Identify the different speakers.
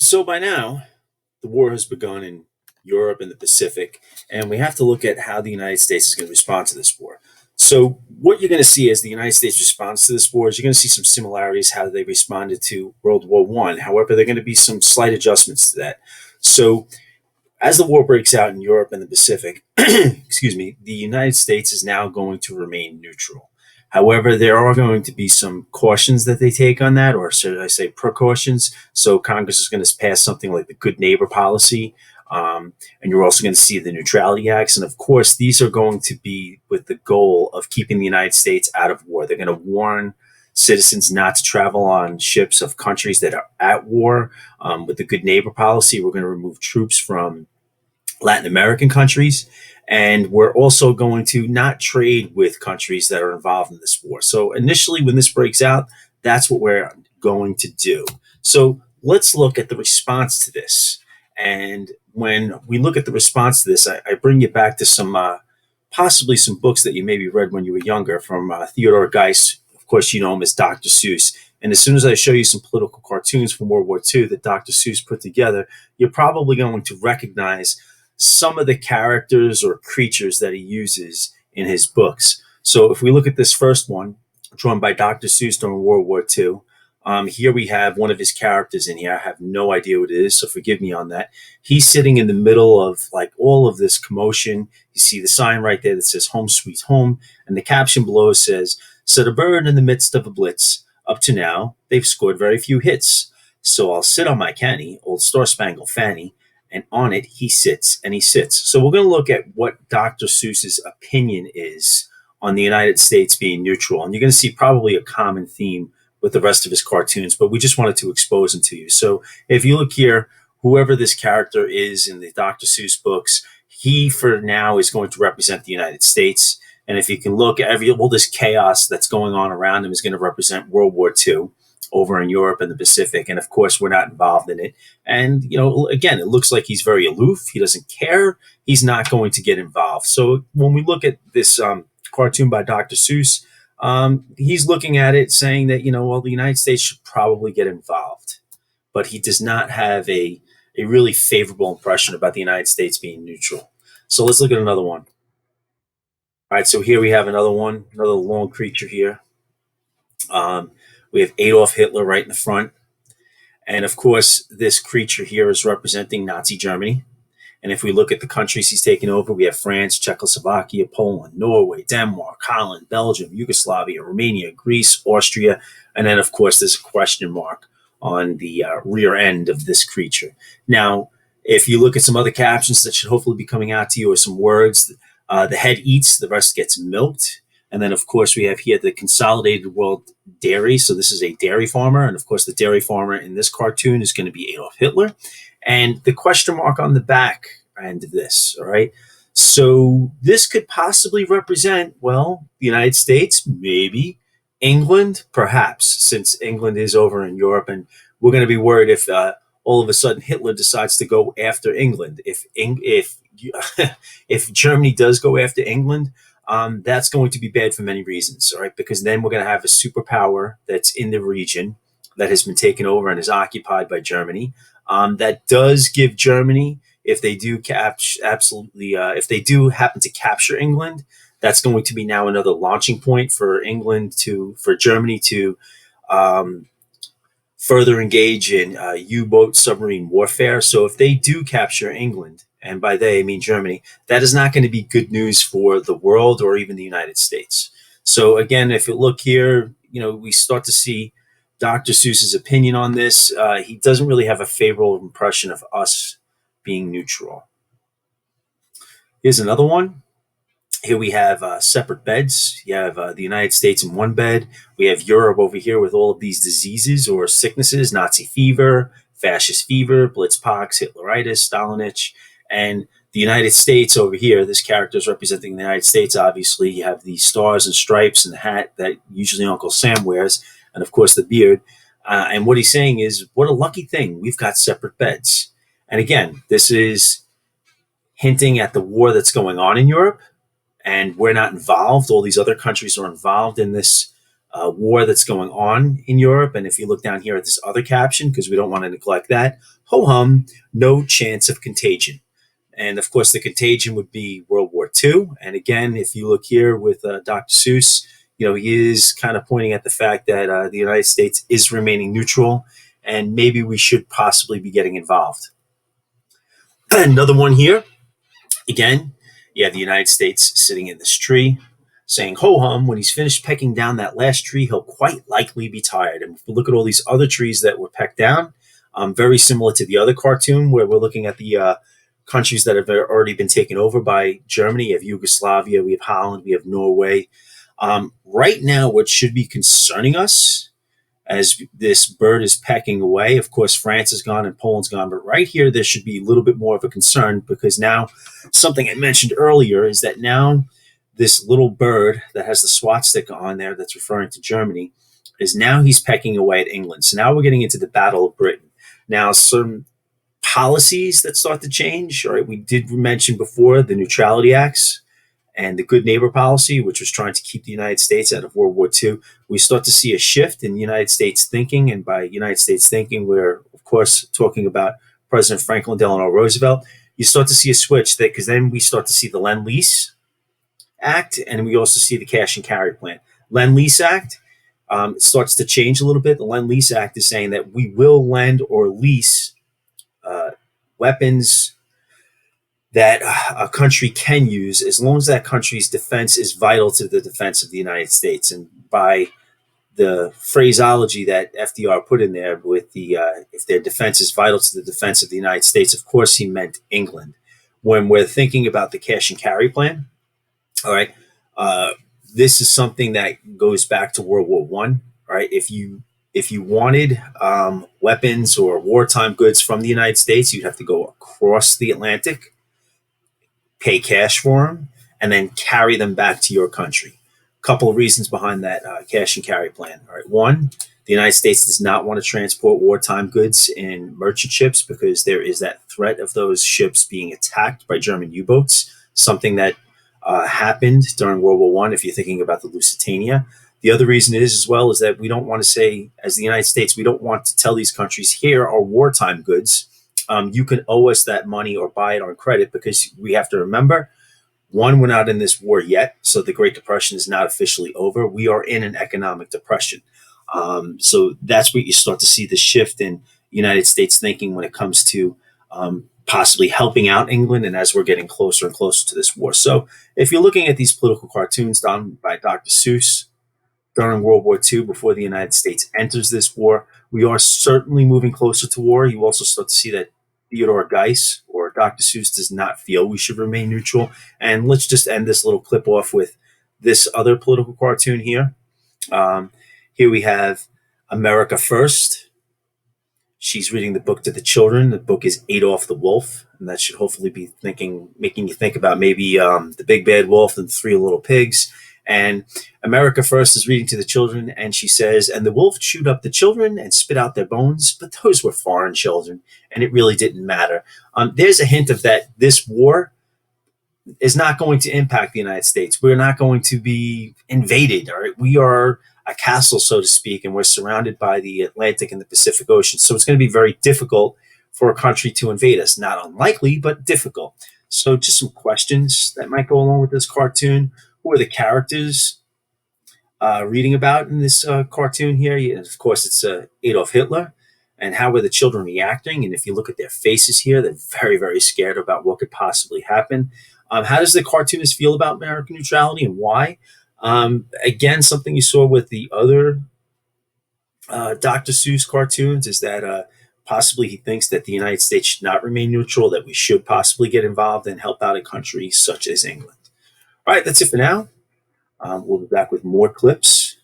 Speaker 1: So by now, the war has begun in Europe and the Pacific, and we have to look at how the United States is going to respond to this war. So what you're going to see as the United States responds to this war is you're going to see some similarities how they responded to World War One. However, there are going to be some slight adjustments to that. So as the war breaks out in Europe and the Pacific, excuse me, the United States is now going to remain neutral. However, there are going to be some cautions that they take on that, or should I say precautions. So Congress is going to pass something like the good neighbor policy. And you're also going to see the Neutrality Acts. And of course, these are going to be with the goal of keeping the United States out of war. They're going to warn citizens not to travel on ships of countries that are at war. With the good neighbor policy, we're going to remove troops from Latin American countries. And we're also going to not trade with countries that are involved in this war. So initially, when this breaks out, that's what we're going to do. So let's look at the response to this. And when we look at the response to this, I bring you back to some possibly some books that you maybe read when you were younger from Theodore Geist. Of course, you know him as Dr. Seuss. And as soon as I show you some political cartoons from World War II that Dr. Seuss put together, you're probably going to recognize some of the characters or creatures that he uses in his books. So if we look at this first one, drawn by Dr. Seuss during World War II, here we have one of his characters in here. I have no idea what it is, so forgive me on that. He's sitting in the middle of like all of this commotion. You see the sign right there that says "Home Sweet Home," and the caption below says, "Set a bird in the midst of a blitz. Up to now, they've scored very few hits. So I'll sit on my canny, old Star-Spangled Fanny, and on it he sits and he sits." So we're going to look at what Dr. Seuss's opinion is on the United States being neutral, and you're going to see probably a common theme with the rest of his cartoons, but we just wanted to expose them to you. So if you look here, whoever this character is in the Dr. Seuss books, he for now is going to represent the United States. And if you can look at all this chaos that's going on around him is going to represent World War II over in Europe and the Pacific. And of course, we're not involved in it. And, you know, again, it looks like he's very aloof. He doesn't care. He's not going to get involved. So when we look at this cartoon by Dr. Seuss, he's looking at it saying that, you know, well, the United States should probably get involved, but he does not have a really favorable impression about the United States being neutral. So let's look at another one. All right, so here we have another one, another long creature here. We have Adolf Hitler right in the front. And of course, this creature here is representing Nazi Germany. And if we look at the countries he's taken over, we have France, Czechoslovakia, Poland, Norway, Denmark, Holland, Belgium, Yugoslavia, Romania, Greece, Austria. And then, of course, there's a question mark on the rear end of this creature. Now, if you look at some other captions that should hopefully be coming out to you, or some words, the head eats, the rest gets milked. And then, of course, we have here the Consolidated World Dairy. So this is a dairy farmer. And, of course, the dairy farmer in this cartoon is going to be Adolf Hitler. And the question mark on the back end of this, all right? So this could possibly represent, well, the United States, maybe. England, perhaps, since England is over in Europe. And we're going to be worried if all of a sudden Hitler decides to go after England. If Germany does go after England, that's going to be bad for many reasons, all right? Because then we're going to have a superpower that's in the region that has been taken over and is occupied by Germany. That does give Germany, if they do if they do happen to capture England, that's going to be now another launching point for Germany to further engage in U-boat submarine warfare. So if they do capture England, and by they I mean Germany, that is not going to be good news for the world or even the United States. So again, if you look here, you know, we start to see Dr. Seuss's opinion on this. He doesn't really have a favorable impression of us being neutral. Here's another one. Here we have separate beds. You have the United States in one bed. We have Europe over here with all of these diseases or sicknesses: Nazi fever, fascist fever, Blitzpox, Hitleritis, Stalinich. And the United States over here, this character is representing the United States, obviously. You have the stars and stripes and the hat that usually Uncle Sam wears, and of course the beard. And what he's saying is, what a lucky thing, we've got separate beds. And again, this is hinting at the war that's going on in Europe, and we're not involved. All these other countries are involved in this war that's going on in Europe. And if you look down here at this other caption, because we don't want to neglect that, ho hum, no chance of contagion. And of course, the contagion would be World War II. And again, if you look here with Dr. Seuss, he is kind of pointing at the fact that the United States is remaining neutral, and maybe we should possibly be getting involved. Another one here. Again, you have the United States sitting in this tree saying, ho hum, when he's finished pecking down that last tree, he'll quite likely be tired. And if we look at all these other trees that were pecked down, very similar to the other cartoon where we're looking at the countries that have already been taken over by Germany. You have Yugoslavia, we have Holland, we have Norway. Right now, what should be concerning us as this bird is pecking away, of course, France is gone and Poland's gone, but right here, there should be a little bit more of a concern, because now something I mentioned earlier is that now this little bird that has the swastika on there that's referring to Germany is now he's pecking away at England. So now we're getting into the Battle of Britain. Now, some policies that start to change, right? We did mention before the Neutrality Acts and the Good Neighbor policy, which was trying to keep the United States out of World War II. We start to see a shift in United States thinking. And by United States thinking, we're, of course, talking about President Franklin Delano Roosevelt. You start to see a switch, because then we start to see the Lend-Lease Act, and we also see the cash and carry plan. Lend-Lease Act starts to change a little bit. The Lend-Lease Act is saying that we will lend or lease weapons that a country can use, as long as that country's defense is vital to the defense of the United States. And by the phraseology that FDR put in there with the if their defense is vital to the defense of the United States, of course he meant England. When we're thinking about the cash and carry plan, all right, this is something that goes back to World War One. Right, if you wanted weapons or wartime goods from the United States, you'd have to go across the Atlantic, pay cash for them, and then carry them back to your country. A couple of reasons behind that cash and carry plan. All right, one, the United States does not want to transport wartime goods in merchant ships because there is that threat of those ships being attacked by German U-boats, something that happened during World War One. If you're thinking about the Lusitania. The other reason is as well is that we don't want to say, as the United States, we don't want to tell these countries, here are wartime goods. You can owe us that money or buy it on credit, because we have to remember, one, we're not in this war yet. So the Great Depression is not officially over. We are in an economic depression. So that's where you start to see the shift in United States thinking when it comes to possibly helping out England, and as we're getting closer and closer to this war. So if you're looking at these political cartoons done by Dr. Seuss during World War II, before the United States enters this war, we are certainly moving closer to war. You also start to see that Theodore Geiss or Dr. Seuss does not feel we should remain neutral. And let's just end this little clip off with this other political cartoon here. Here we have America First. She's reading the book to the children. The book is Adolf the Wolf, and that should hopefully be making you think about maybe the Big Bad Wolf and the Three Little Pigs. And America First is reading to the children, and she says, and the wolf chewed up the children and spit out their bones, but those were foreign children, and it really didn't matter. There's a hint of that this war is not going to impact the United States. We're not going to be invaded. All right? We are a castle, so to speak, and we're surrounded by the Atlantic and the Pacific Ocean. So it's going to be very difficult for a country to invade us. Not unlikely, but difficult. So just some questions that might go along with this cartoon. Who are the characters reading about in this cartoon here? Yeah, of course, it's Adolf Hitler. And how were the children reacting? And if you look at their faces here, they're very, very scared about what could possibly happen. How does the cartoonist feel about American neutrality, and why? Again, something you saw with the other Dr. Seuss cartoons is that possibly he thinks that the United States should not remain neutral, that we should possibly get involved and help out a country such as England. All right, that's it for now. We'll be back with more clips